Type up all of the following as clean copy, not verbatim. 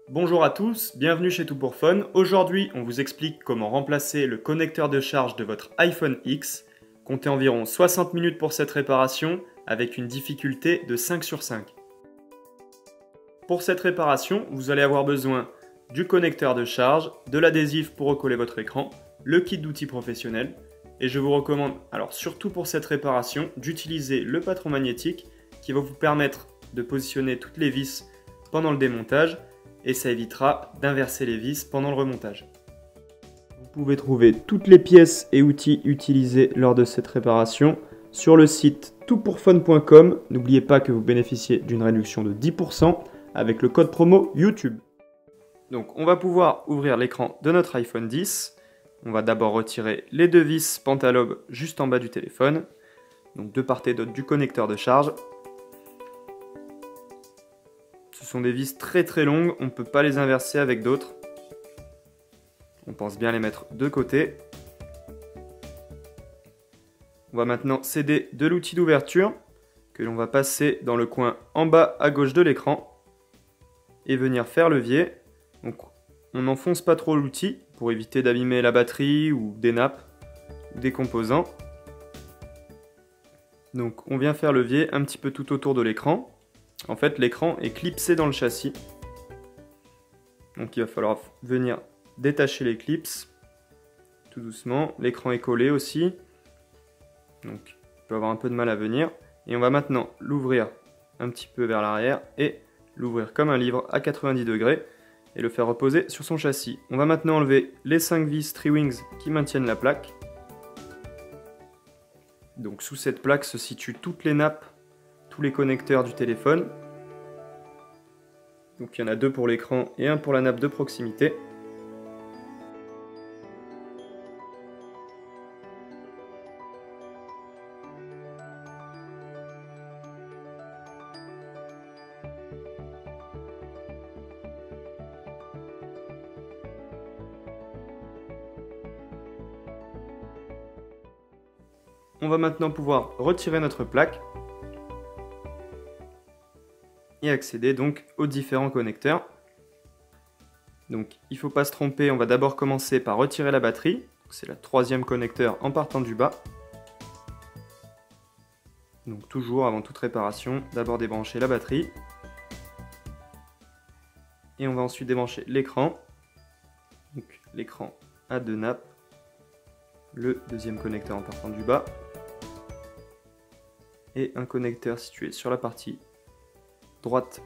Bonjour à tous, bienvenue chez Tout pour Fun. Aujourd'hui, on vous explique comment remplacer le connecteur de charge de votre iPhone X. Comptez environ 60 minutes pour cette réparation avec une difficulté de 5 sur 5. Pour cette réparation, vous allez avoir besoin du connecteur de charge, de l'adhésif pour recoller votre écran, le kit d'outils professionnels et je vous recommande, alors surtout pour cette réparation, d'utiliser le patron magnétique qui va vous permettre de positionner toutes les vis pendant le démontage et ça évitera d'inverser les vis pendant le remontage. Vous pouvez trouver toutes les pièces et outils utilisés lors de cette réparation sur le site toutpourfun.com. N'oubliez pas que vous bénéficiez d'une réduction de 10% avec le code promo YouTube. Donc on va pouvoir ouvrir l'écran de notre iPhone X. On va d'abord retirer les deux vis pentalobes juste en bas du téléphone, donc de part et d'autre du connecteur de charge. Ce sont des vis très longues, on ne peut pas les inverser avec d'autres. On pense bien les mettre de côté. On va maintenant s'aider de l'outil d'ouverture que l'on va passer dans le coin en bas à gauche de l'écran et venir faire levier. Donc on n'enfonce pas trop l'outil pour éviter d'abîmer la batterie ou des nappes ou des composants. Donc on vient faire levier un petit peu tout autour de l'écran. En fait, l'écran est clipsé dans le châssis. Donc il va falloir venir détacher les clips tout doucement. L'écran est collé aussi. Donc il peut avoir un peu de mal à venir. Et on va maintenant l'ouvrir un petit peu vers l'arrière et l'ouvrir comme un livre à 90 degrés et le faire reposer sur son châssis. On va maintenant enlever les 5 vis Tri-Wings qui maintiennent la plaque. Donc sous cette plaque se situent toutes les nappes, tous les connecteurs du téléphone. Donc il y en a 2 pour l'écran et 1 pour la nappe de proximité. On va maintenant pouvoir retirer notre plaque et accéder donc aux différents connecteurs. Donc il ne faut pas se tromper, on va d'abord commencer par retirer la batterie. C'est le 3e connecteur en partant du bas. Donc toujours avant toute réparation, d'abord débrancher la batterie. Et on va ensuite débrancher l'écran. Donc l'écran a 2 nappes. Le 2e connecteur en partant du bas. Et un connecteur situé sur la partie droite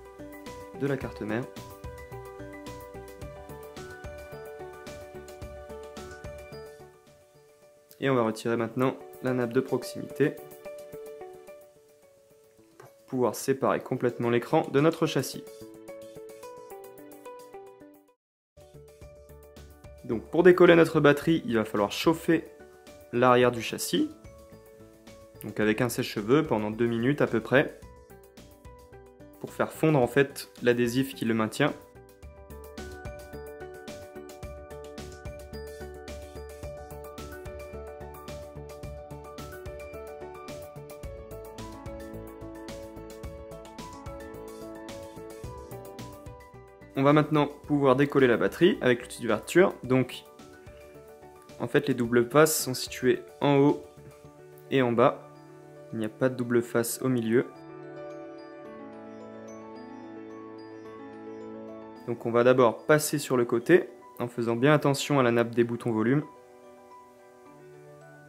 de la carte mère. Et on va retirer maintenant la nappe de proximité pour pouvoir séparer complètement l'écran de notre châssis. Donc pour décoller notre batterie, il va falloir chauffer l'arrière du châssis. Donc avec un sèche-cheveux pendant 2 minutes à peu près, pour faire fondre en fait l'adhésif qui le maintient. On va maintenant pouvoir décoller la batterie avec l'outil d'ouverture. Donc en fait les doubles faces sont situées en haut et en bas. Il n'y a pas de double face au milieu. Donc on va d'abord passer sur le côté en faisant bien attention à la nappe des boutons volume.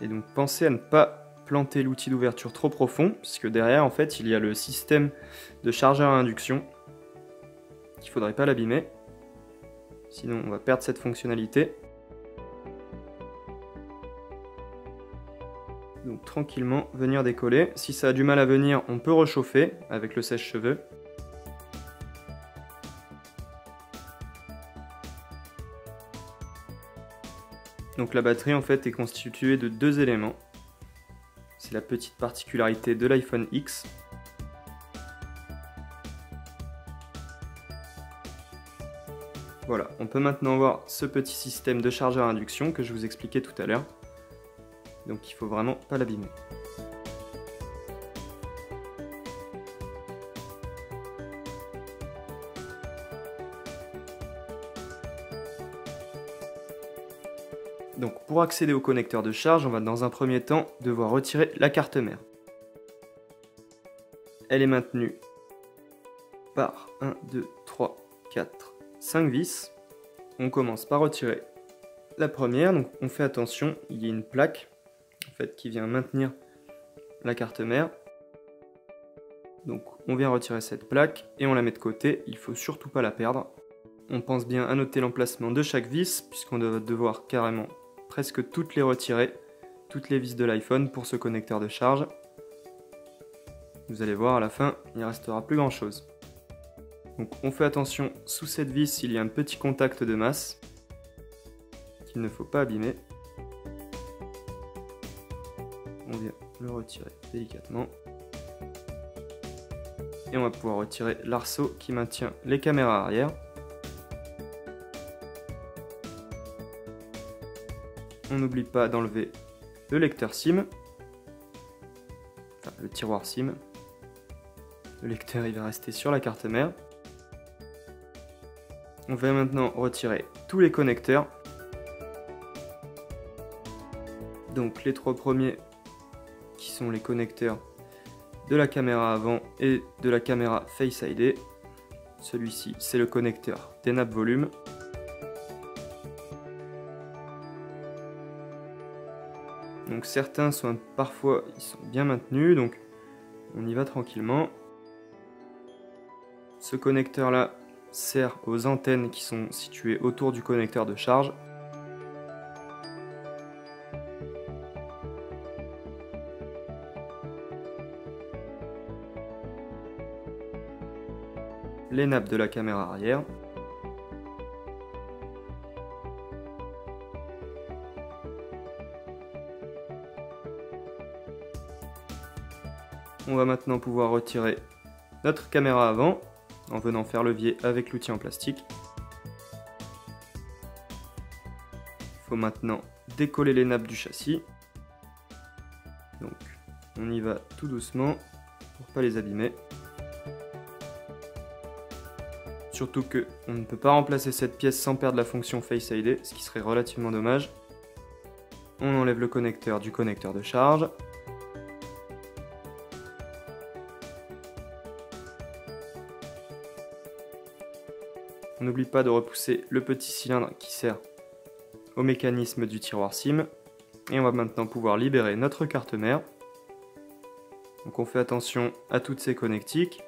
Et donc pensez à ne pas planter l'outil d'ouverture trop profond, puisque derrière en fait il y a le système de chargeur à induction. Il ne faudrait pas l'abîmer, sinon on va perdre cette fonctionnalité. Donc tranquillement venir décoller. Si ça a du mal à venir, on peut réchauffer avec le sèche-cheveux. Donc la batterie en fait est constituée de 2 éléments. C'est la petite particularité de l'iPhone X. Voilà, on peut maintenant voir ce petit système de chargeur à induction que je vous expliquais tout à l'heure. Donc il ne faut vraiment pas l'abîmer. Donc pour accéder au connecteur de charge, on va dans un premier temps devoir retirer la carte mère. Elle est maintenue par 1, 2, 3, 4, 5 vis. On commence par retirer la première, donc on fait attention, il y a une plaque en fait, qui vient maintenir la carte mère. Donc on vient retirer cette plaque et on la met de côté, il ne faut surtout pas la perdre. On pense bien à noter l'emplacement de chaque vis, puisqu'on va devoir carrément presque toutes les retirer, toutes les vis de l'iPhone pour ce connecteur de charge. Vous allez voir à la fin, il ne restera plus grand chose. Donc on fait attention, sous cette vis il y a un petit contact de masse qu'il ne faut pas abîmer. On vient le retirer délicatement. Et on va pouvoir retirer l'arceau qui maintient les caméras arrière. On n'oublie pas d'enlever le lecteur SIM, enfin le tiroir SIM. Le lecteur il va rester sur la carte mère. On va maintenant retirer tous les connecteurs. Donc les trois premiers qui sont les connecteurs de la caméra avant et de la caméra Face ID. Celui-ci c'est le connecteur des nappes volume. Donc certains sont parfois ils sont bien maintenus, donc on y va tranquillement. Ce connecteur là sert aux antennes qui sont situées autour du connecteur de charge. Les nappes de la caméra arrière. On va maintenant pouvoir retirer notre caméra avant en venant faire levier avec l'outil en plastique. Il faut maintenant décoller les nappes du châssis. Donc on y va tout doucement pour ne pas les abîmer. Surtout que on ne peut pas remplacer cette pièce sans perdre la fonction Face ID, ce qui serait relativement dommage. On enlève le connecteur du connecteur de charge. On n'oublie pas de repousser le petit cylindre qui sert au mécanisme du tiroir SIM. Et on va maintenant pouvoir libérer notre carte mère. Donc on fait attention à toutes ces connectiques.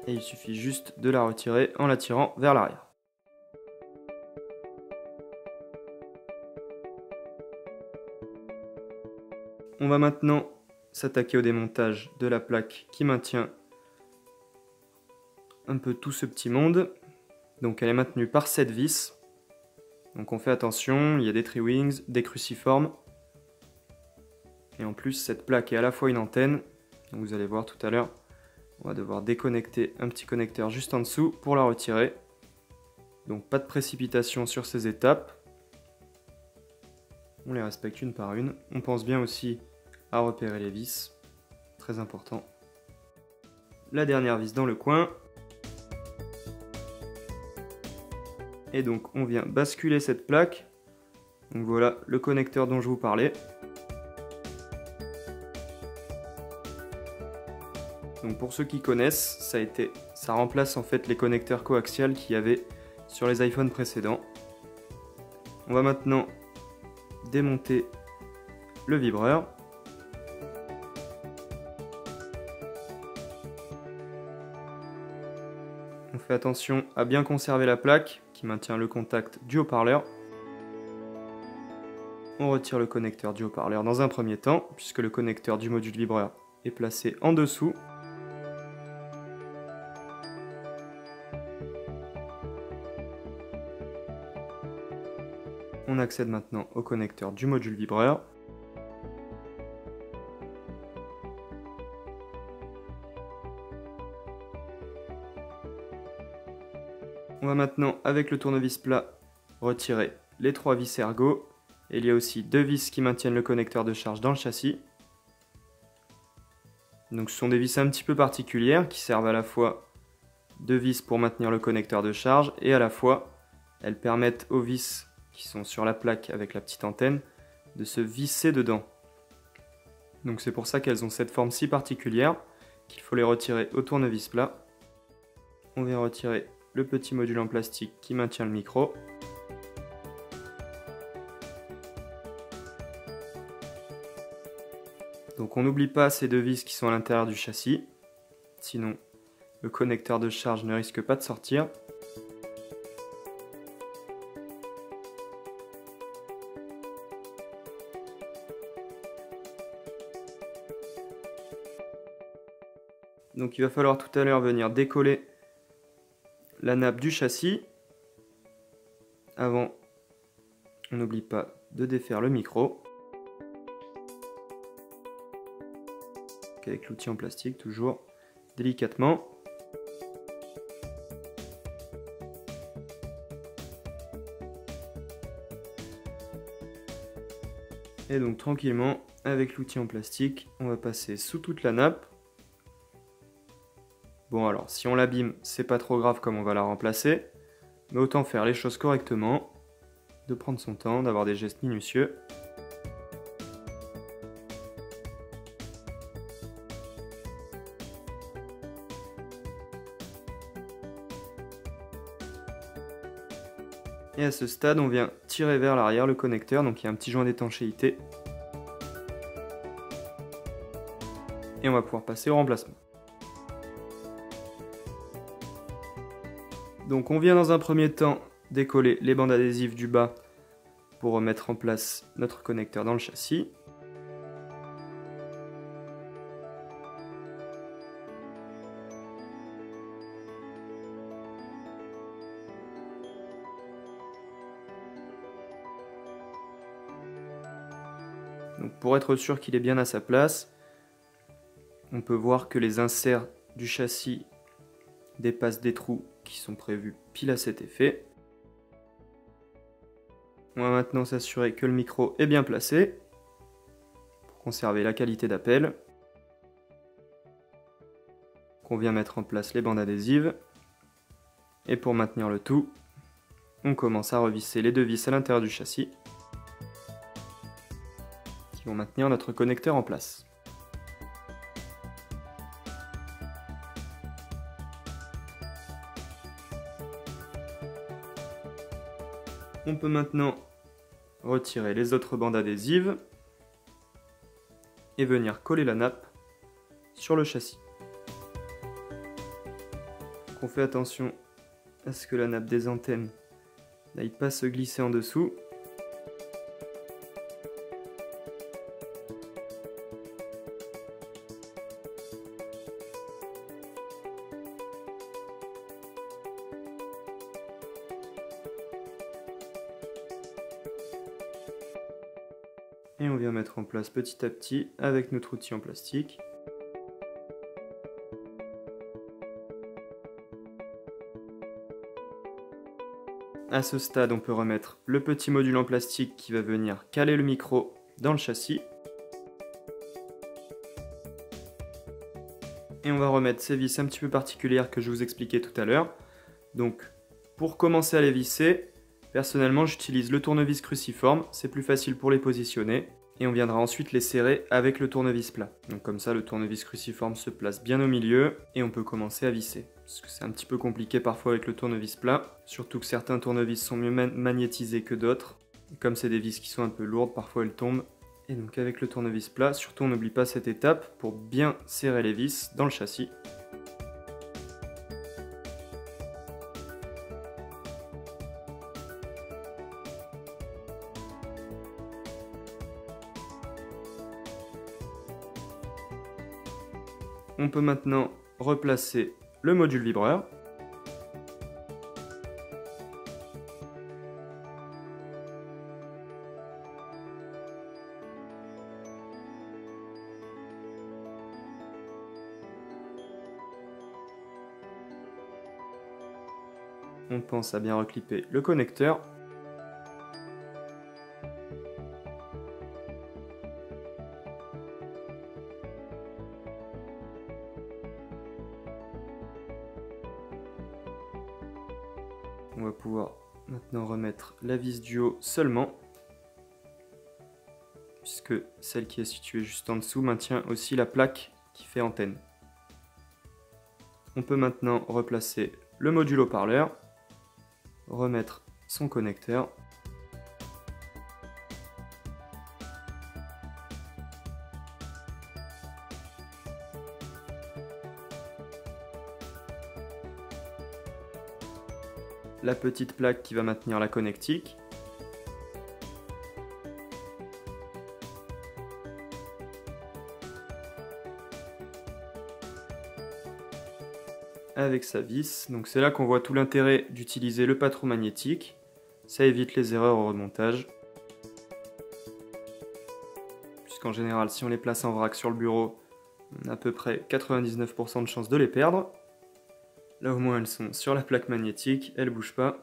Et il suffit juste de la retirer en la tirant vers l'arrière. On va maintenant s'attaquer au démontage de la plaque qui maintient un peu tout ce petit monde. Donc elle est maintenue par 7 vis. Donc on fait attention, il y a des tri-wings, des cruciformes. Et en plus cette plaque est à la fois une antenne. Donc vous allez voir tout à l'heure, on va devoir déconnecter un petit connecteur juste en dessous pour la retirer. Donc pas de précipitation sur ces étapes. On les respecte une par une. On pense bien aussi à repérer les vis. Très important. La dernière vis dans le coin. Et donc on vient basculer cette plaque. Donc voilà le connecteur dont je vous parlais. Donc pour ceux qui connaissent, ça remplace en fait les connecteurs coaxiales qu'il y avait sur les iPhones précédents. On va maintenant démonter le vibreur. On fait attention à bien conserver la plaque qui maintient le contact du haut-parleur. On retire le connecteur du haut-parleur dans un premier temps, puisque le connecteur du module vibreur est placé en dessous. On accède maintenant au connecteur du module vibreur. On va maintenant, avec le tournevis plat, retirer les 3 vis ergo. Et il y a aussi 2 vis qui maintiennent le connecteur de charge dans le châssis. Donc ce sont des vis un petit peu particulières qui servent à la fois de vis pour maintenir le connecteur de charge et à la fois elles permettent aux vis qui sont sur la plaque avec la petite antenne de se visser dedans. Donc c'est pour ça qu'elles ont cette forme si particulière qu'il faut les retirer au tournevis plat. On vient retirer le petit module en plastique qui maintient le micro. Donc on n'oublie pas ces deux vis qui sont à l'intérieur du châssis, sinon le connecteur de charge ne risque pas de sortir. Donc il va falloir tout à l'heure venir décoller la nappe du châssis. Avant, on n'oublie pas de défaire le micro. Avec l'outil en plastique, toujours délicatement. Et donc tranquillement, avec l'outil en plastique, on va passer sous toute la nappe. Bon alors, si on l'abîme, c'est pas trop grave comme on va la remplacer, mais autant faire les choses correctement, de prendre son temps, d'avoir des gestes minutieux. Et à ce stade, on vient tirer vers l'arrière le connecteur, donc il y a un petit joint d'étanchéité. Et on va pouvoir passer au remplacement. Donc on vient dans un premier temps décoller les bandes adhésives du bas pour remettre en place notre connecteur dans le châssis. Donc pour être sûr qu'il est bien à sa place, on peut voir que les inserts du châssis dépassent des trous qui sont prévus pile à cet effet. On va maintenant s'assurer que le micro est bien placé pour conserver la qualité d'appel. On vient mettre en place les bandes adhésives. Et pour maintenir le tout, on commence à revisser les deux vis à l'intérieur du châssis qui vont maintenir notre connecteur en place. On peut maintenant retirer les autres bandes adhésives et venir coller la nappe sur le châssis. On fait attention à ce que la nappe des antennes n'aille pas se glisser en dessous. Et on vient mettre en place petit à petit avec notre outil en plastique. À ce stade, on peut remettre le petit module en plastique qui va venir caler le micro dans le châssis. Et on va remettre ces vis un petit peu particulières que je vous expliquais tout à l'heure. Donc, pour commencer à les visser, personnellement, j'utilise le tournevis cruciforme, c'est plus facile pour les positionner. Et on viendra ensuite les serrer avec le tournevis plat. Donc comme ça, le tournevis cruciforme se place bien au milieu et on peut commencer à visser. Parce que c'est un petit peu compliqué parfois avec le tournevis plat, surtout que certains tournevis sont mieux magnétisés que d'autres. Et comme c'est des vis qui sont un peu lourdes, parfois elles tombent. Et donc avec le tournevis plat, surtout on n'oublie pas cette étape pour bien serrer les vis dans le châssis. On peut maintenant replacer le module vibreur. On pense à bien reclipper le connecteur. On va pouvoir maintenant remettre la vis du haut seulement, puisque celle qui est située juste en dessous maintient aussi la plaque qui fait antenne. On peut maintenant replacer le module haut-parleur, remettre son connecteur. La petite plaque qui va maintenir la connectique. Avec sa vis, donc c'est là qu'on voit tout l'intérêt d'utiliser le patron magnétique. Ça évite les erreurs au remontage. Puisqu'en général, si on les place en vrac sur le bureau, on a à peu près 99% de chances de les perdre. Là au moins elles sont sur la plaque magnétique, elles ne bougent pas.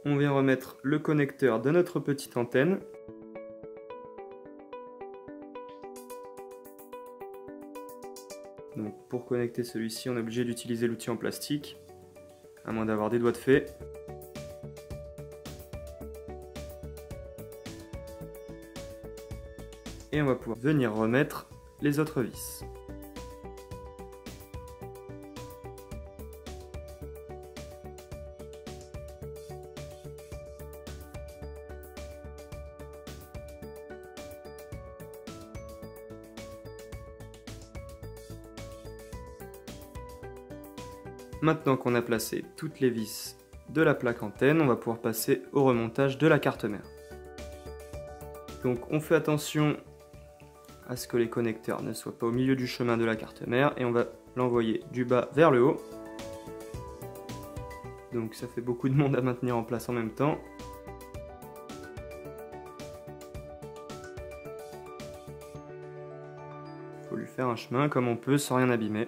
On vient remettre le connecteur de notre petite antenne. Donc pour connecter celui-ci, on est obligé d'utiliser l'outil en plastique, à moins d'avoir des doigts de fée. Et on va pouvoir venir remettre les autres vis. Maintenant qu'on a placé toutes les vis de la plaque antenne, on va pouvoir passer au remontage de la carte mère. Donc on fait attention à ce que les connecteurs ne soient pas au milieu du chemin de la carte mère et on va l'envoyer du bas vers le haut. Donc ça fait beaucoup de monde à maintenir en place en même temps. Il faut lui faire un chemin comme on peut sans rien abîmer.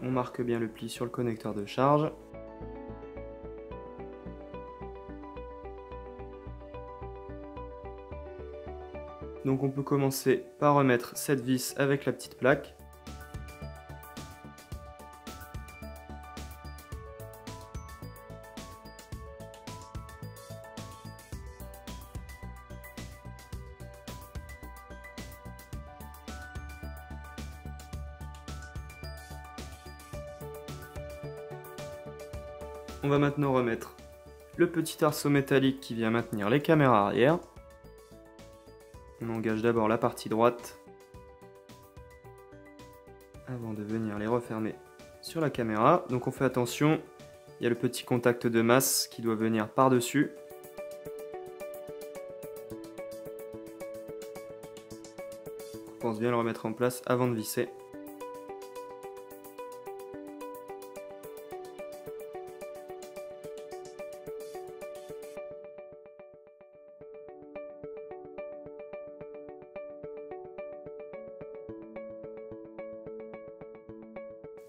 On marque bien le pli sur le connecteur de charge. Donc on peut commencer par remettre cette vis avec la petite plaque. On va maintenant remettre le petit arceau métallique qui vient maintenir les caméras arrière. On engage d'abord la partie droite avant de venir les refermer sur la caméra. Donc on fait attention, il y a le petit contact de masse qui doit venir par-dessus. On pense bien le remettre en place avant de visser.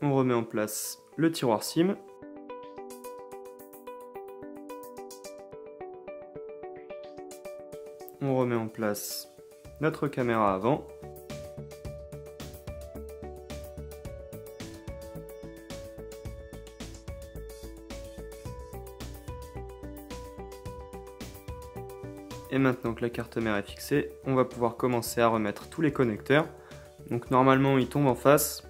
On remet en place le tiroir SIM. On remet en place notre caméra avant. Et maintenant que la carte mère est fixée, on va pouvoir commencer à remettre tous les connecteurs. Donc normalement ils tombent en face.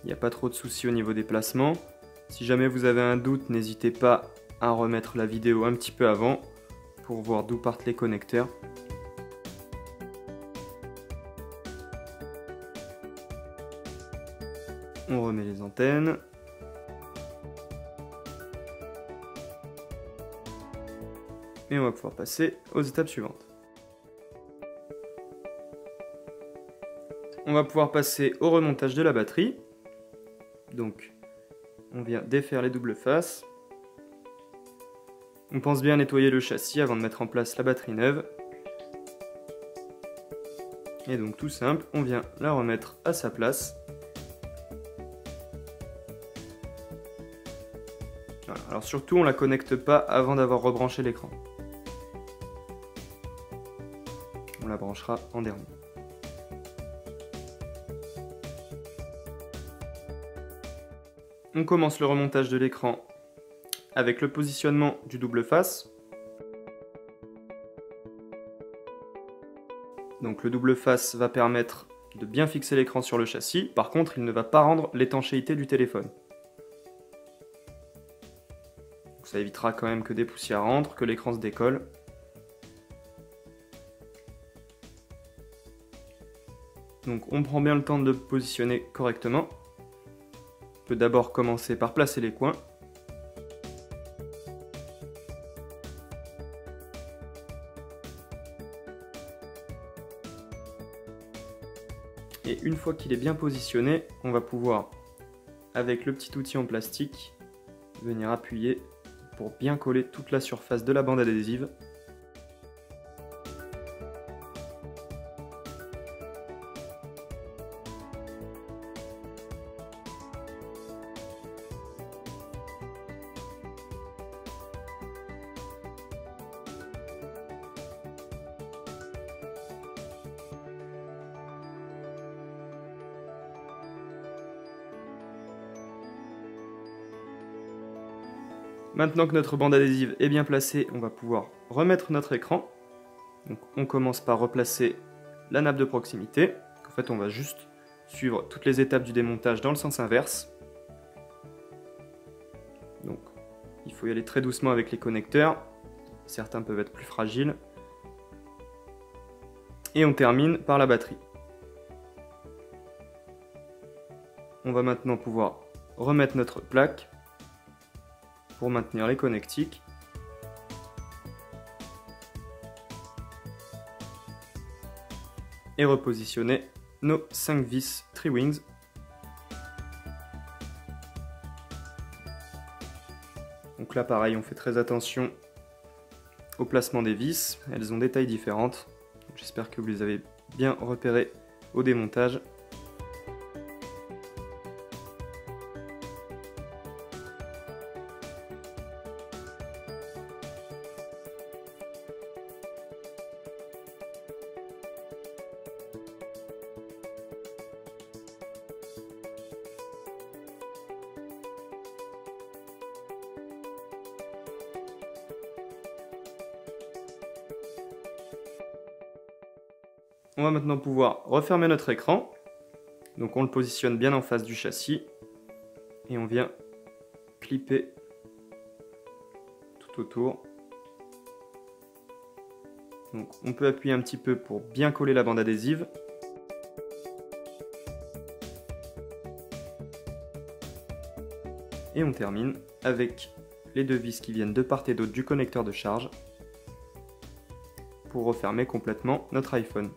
Il n'y a pas trop de soucis au niveau des placements. Si jamais vous avez un doute, n'hésitez pas à remettre la vidéo un petit peu avant pour voir d'où partent les connecteurs. On remet les antennes. Et on va pouvoir passer aux étapes suivantes. On va pouvoir passer au remontage de la batterie. Donc, on vient défaire les doubles faces. On pense bien nettoyer le châssis avant de mettre en place la batterie neuve. Et donc tout simple, on vient la remettre à sa place. Voilà. Alors surtout, on ne la connecte pas avant d'avoir rebranché l'écran. On la branchera en dernier. On commence le remontage de l'écran avec le positionnement du double face. Donc le double face va permettre de bien fixer l'écran sur le châssis. Par contre, il ne va pas rendre l'étanchéité du téléphone. Donc ça évitera quand même que des poussières rentrent, que l'écran se décolle. Donc on prend bien le temps de le positionner correctement. On peut d'abord commencer par placer les coins. Et une fois qu'il est bien positionné, on va pouvoir, avec le petit outil en plastique, venir appuyer pour bien coller toute la surface de la bande adhésive. Maintenant que notre bande adhésive est bien placée, on va pouvoir remettre notre écran. Donc on commence par replacer la nappe de proximité. En fait, on va juste suivre toutes les étapes du démontage dans le sens inverse. Donc il faut y aller très doucement avec les connecteurs. Certains peuvent être plus fragiles. Et on termine par la batterie. On va maintenant pouvoir remettre notre plaque pour maintenir les connectiques. Et repositionner nos 5 vis Tri-Wings. Donc là pareil, on fait très attention au placement des vis, elles ont des tailles différentes. J'espère que vous les avez bien repérées au démontage. On va maintenant pouvoir refermer notre écran. Donc on le positionne bien en face du châssis. Et on vient clipper tout autour. Donc on peut appuyer un petit peu pour bien coller la bande adhésive. Et on termine avec les 2 vis qui viennent de part et d'autre du connecteur de charge pour refermer complètement notre iPhone.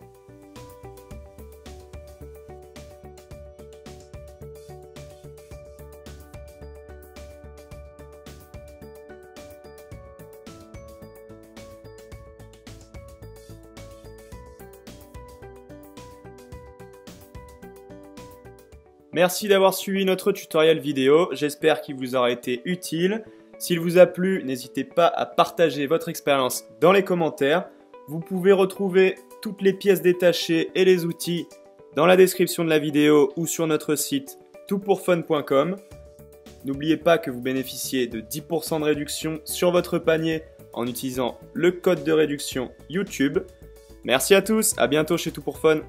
Merci d'avoir suivi notre tutoriel vidéo, j'espère qu'il vous aura été utile. S'il vous a plu, n'hésitez pas à partager votre expérience dans les commentaires. Vous pouvez retrouver toutes les pièces détachées et les outils dans la description de la vidéo ou sur notre site toutpourfun.com. N'oubliez pas que vous bénéficiez de 10% de réduction sur votre panier en utilisant le code de réduction YouTube. Merci à tous, à bientôt chez Tout pour Fun.